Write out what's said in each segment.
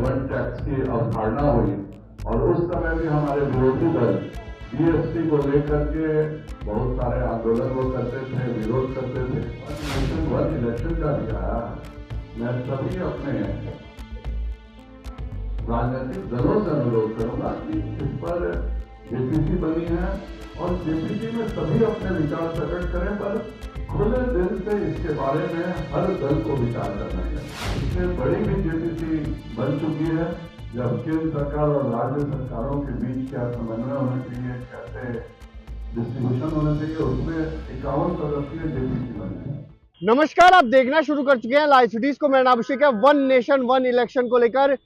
One tax की अवधारणा हुई और उस समय भी हमारे विरोधी दल जीएसटी को लेकर के बहुत सारे आंदोलन वो करते थे, विरोध करते थे। वन इलेक्शन का भी आया। मैं सभी अपने राजनीतिक दलों से अनुरोध करूंगा कि इस पर जेपीसी बनी है और जेपीसी में सभी अपने विचार प्रकट करें, पर खुले दिल से इसके बारे में हर दल को विचार करना चाहिए। इससे बड़ी भी जेपीसी बन चुकी है। जब केंद्र सरकार और राज्य सरकारों के बीच क्या समन्वय होना चाहिए, कैसे डिस्ट्रीब्यूशन होना चाहिए, उसमें 51 सदस्यीय जेपीसी बनी है। नमस्कार, आप देखना शुरू कर चुके हैं लाइव सिटीज को। मेरा नाम अभिषेक है। वन नेशन वन इलेक्शन को लेकर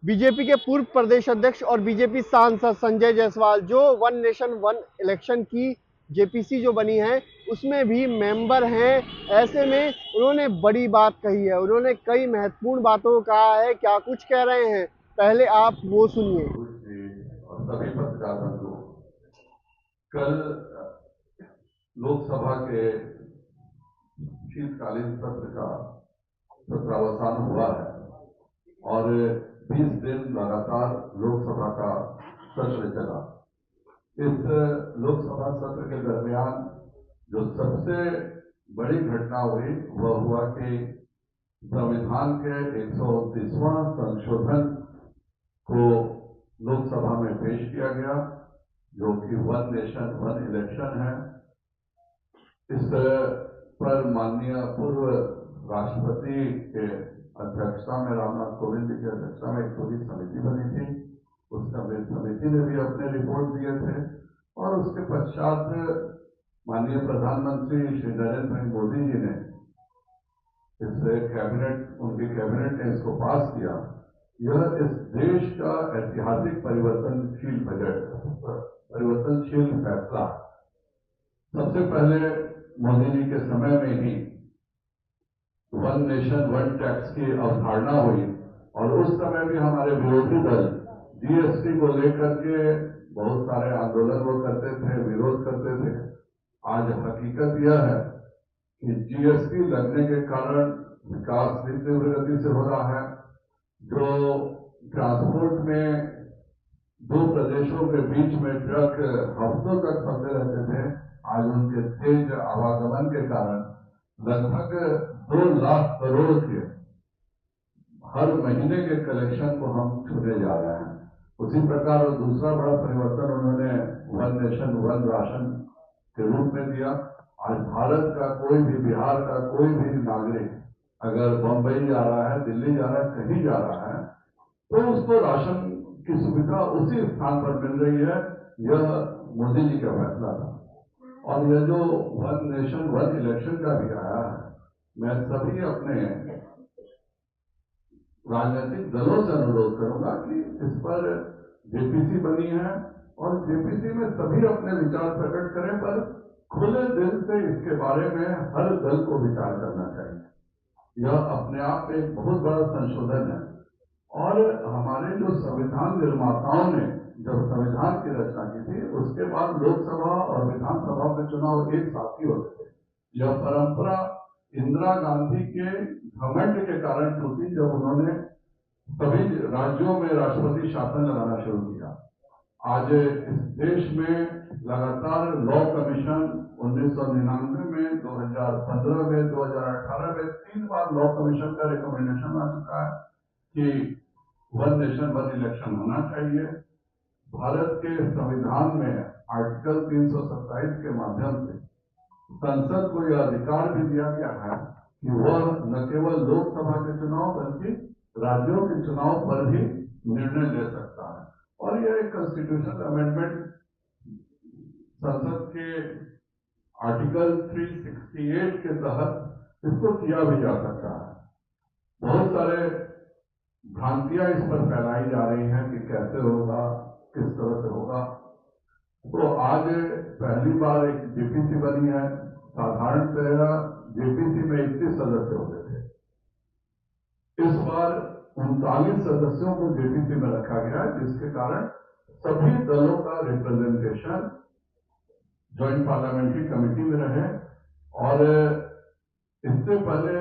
बीजेपी के पूर्व प्रदेश अध्यक्ष और बीजेपी सांसद संजय जायसवाल जो वन नेशन वन इलेक्शन की जेपीसी जो बनी है उसमें भी मेंबर हैं। ऐसे में उन्होंने बड़ी बात कही है, उन्होंने कई महत्वपूर्ण बातों को कहा है। क्या कुछ कह रहे हैं, पहले आप वो सुनिए। और सभी पत्रकार बंधु, कल लोकसभा के शीतकालीन सत्र का सत्रावसान हुआ है और 20 दिन लगातार लोकसभा का सत्र चला। इस लोकसभा सत्र के दरमियान जो सबसे बड़ी घटना हुई वह हुआ कि संविधान के 129वां संशोधन को लोकसभा में पेश किया गया, जो कि वन नेशन वन इलेक्शन है। इस पर माननीय पूर्व राष्ट्रपति के अध्यक्षता में, रामनाथ कोविंद की अध्यक्षता में एक पूरी समिति बनी थी। उस समिति ने भी अपने रिपोर्ट दिए थे और उसके पश्चात माननीय प्रधानमंत्री श्री नरेंद्र भाई मोदी जी ने उनकी कैबिनेट ने इसको पास किया। यह इस देश का ऐतिहासिक परिवर्तनशील फैसला। सबसे पहले मोदी जी के समय में ही वन नेशन वन टैक्स की अवधारणा हुई और उस समय भी हमारे विरोधी दल जीएसटी को लेकर के बहुत सारे आंदोलन वो करते थे, विरोध करते थे। आज हकीकत यह है कि जीएसटी लगने के कारण विकास भी तीव्र गति से हो रहा है। जो ट्रांसपोर्ट में दो प्रदेशों के बीच में ट्रक हफ्तों तक फंसे रहते थे, आज उनके तेज आवागमन के कारण लगभग 2 लाख करोड़ के हर महीने के कलेक्शन को हम छूने जा रहे हैं। उसी प्रकार दूसरा बड़ा परिवर्तन उन्होंने वन नेशन वन राशन के रूप में दिया। आज भारत का कोई भी, बिहार का कोई भी नागरिक अगर बंबई जा रहा है, दिल्ली जा रहा है, कहीं जा रहा है, तो उसको राशन की सुविधा उसी स्थान पर मिल रही है। यह मोदी जी का फैसला था। और यह जो वन नेशन वन इलेक्शन का भी आया है, मैं सभी अपने राजनीतिक दलों से अनुरोध करूंगा कि इस पर जेपीसी बनी है और जेपीसी में सभी अपने विचार प्रकट करें, पर खुले दिल से इसके बारे में हर दल को विचार करना चाहिए। यह अपने आप में एक बहुत बड़ा संशोधन है और हमारे जो संविधान निर्माताओं ने जब संविधान की रचना की थी, उसके बाद लोकसभा और विधानसभा के चुनाव एक साथ ही होते थे। यह परंपरा इंदिरा गांधी के घमंड के कारण टूटी, जब उन्होंने सभी राज्यों में राष्ट्रपति शासन लगाना शुरू किया। आज इस देश में लगातार लॉ कमीशन 1999 में, 2015 में, 2018 में 3 बार लॉ कमीशन का रिकमेंडेशन आ चुका है कि वन नेशन वन इलेक्शन होना चाहिए। भारत के संविधान में आर्टिकल 327 के माध्यम से संसद को यह अधिकार भी दिया गया है कि वह न केवल लोकसभा के चुनाव बल्कि राज्यों के चुनाव पर भी निर्णय ले सकता है। और यह एक कॉन्स्टिट्यूशनल अमेंडमेंट संसद के आर्टिकल 368 के तहत इसको किया भी जा सकता है। बहुत सारे भ्रांतियां इस पर फैलाई जा रही हैं कि कैसे होगा, किस तरह से होगा। तो आज पहली बार एक जेपीसी बनी है। साधारणतः जेपीसी में 31 सदस्य होते थे। इस बार 39 सदस्यों को जेपीसी में रखा गया, जिसके कारण सभी दलों का रिप्रेजेंटेशन ज्वाइंट पार्लियामेंट्री कमेटी में रहे। और इससे पहले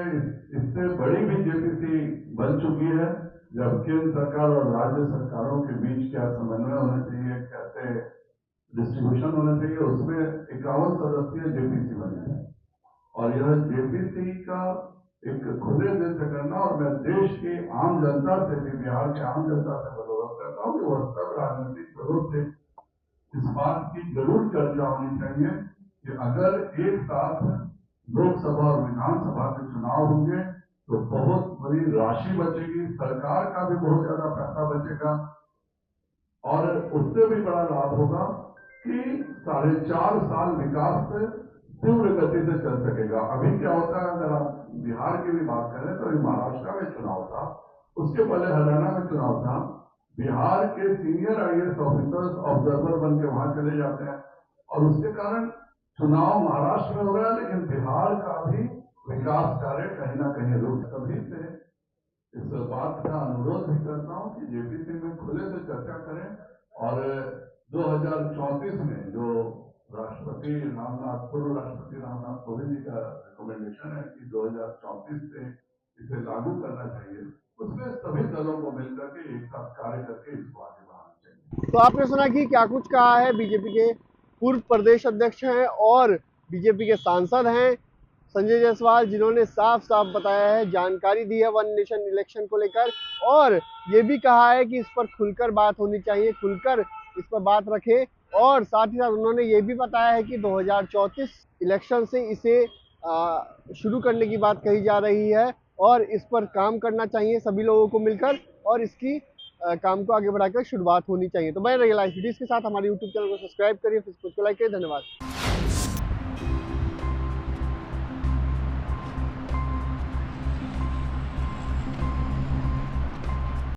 इससे बड़ी भी जेपीसी बन चुकी है, जब केंद्र सरकार और राज्य सरकारों के बीच क्या समन्वय होना चाहिए, कैसे डिस्ट्रीब्यूशन होना चाहिए, उसमें 51 सदस्यीय जेपीसी बने हैं। और यह जेपीसी का एक खुले दिल से करना, और मैं देश की आम जनता से भी, बिहार के आम जनता से अनुरोध करता हूँ कि वह सब राजनीतिक दलों से इस बात की जरूर चर्चा होनी चाहिए कि अगर एक साथ लोकसभा और विधानसभा के चुनाव होंगे तो बहुत बड़ी राशि बचेगी, सरकार का भी बहुत ज्यादा पैसा बचेगा, और उससे भी बड़ा लाभ होगा कि 4.5 साल विकास से तीव्र गति से चल सकेगा। अभी क्या होता है, अगर आप बिहार की भी बात करें तो महाराष्ट्र में चुनाव था, उसके पहले हरियाणा में चुनाव था, बिहार के सीनियर आईएएस ऑफिसर्स ऑब्जर्वर बन के वहां चले जाते हैं, और उसके कारण चुनाव महाराष्ट्र में हो रहा है, लेकिन बिहार का भी विकास कार्य कहीं ना कहीं रुक। सभी से इस बात का अनुरोध भी करता हूं कि जेपीसी में खुले से चर्चा करें, और 2034 में जो राष्ट्रपति रामनाथ, पूर्व राष्ट्रपति रामनाथ कोविंद जी का रिकमेंडेशन है कि 2034 से इसे लागू करना चाहिए, उसमें सभी दलों को मिलकर के एक साथ कार्य करके इसको आगे बढ़ाना चाहिए। तो आपने सुना कि क्या कुछ कहा है बीजेपी के पूर्व प्रदेश अध्यक्ष हैं और बीजेपी के सांसद हैं संजय जायसवाल, जिन्होंने साफ साफ बताया है, जानकारी दी है वन नेशन इलेक्शन को लेकर, और ये भी कहा है कि इस पर खुलकर बात होनी चाहिए, खुलकर इस पर बात रखें। और साथ ही साथ उन्होंने ये भी बताया है कि 2034 इलेक्शन से इसे शुरू करने की बात कही जा रही है, और इस पर काम करना चाहिए सभी लोगों को मिलकर, और इसकी काम को आगे बढ़ाकर शुरुआत होनी चाहिए। तो बने रहिए लाइव वीडियोस के साथ, हमारे यूट्यूब चैनल को सब्सक्राइब करिए, फेसबुक को लाइक करिए। धन्यवाद।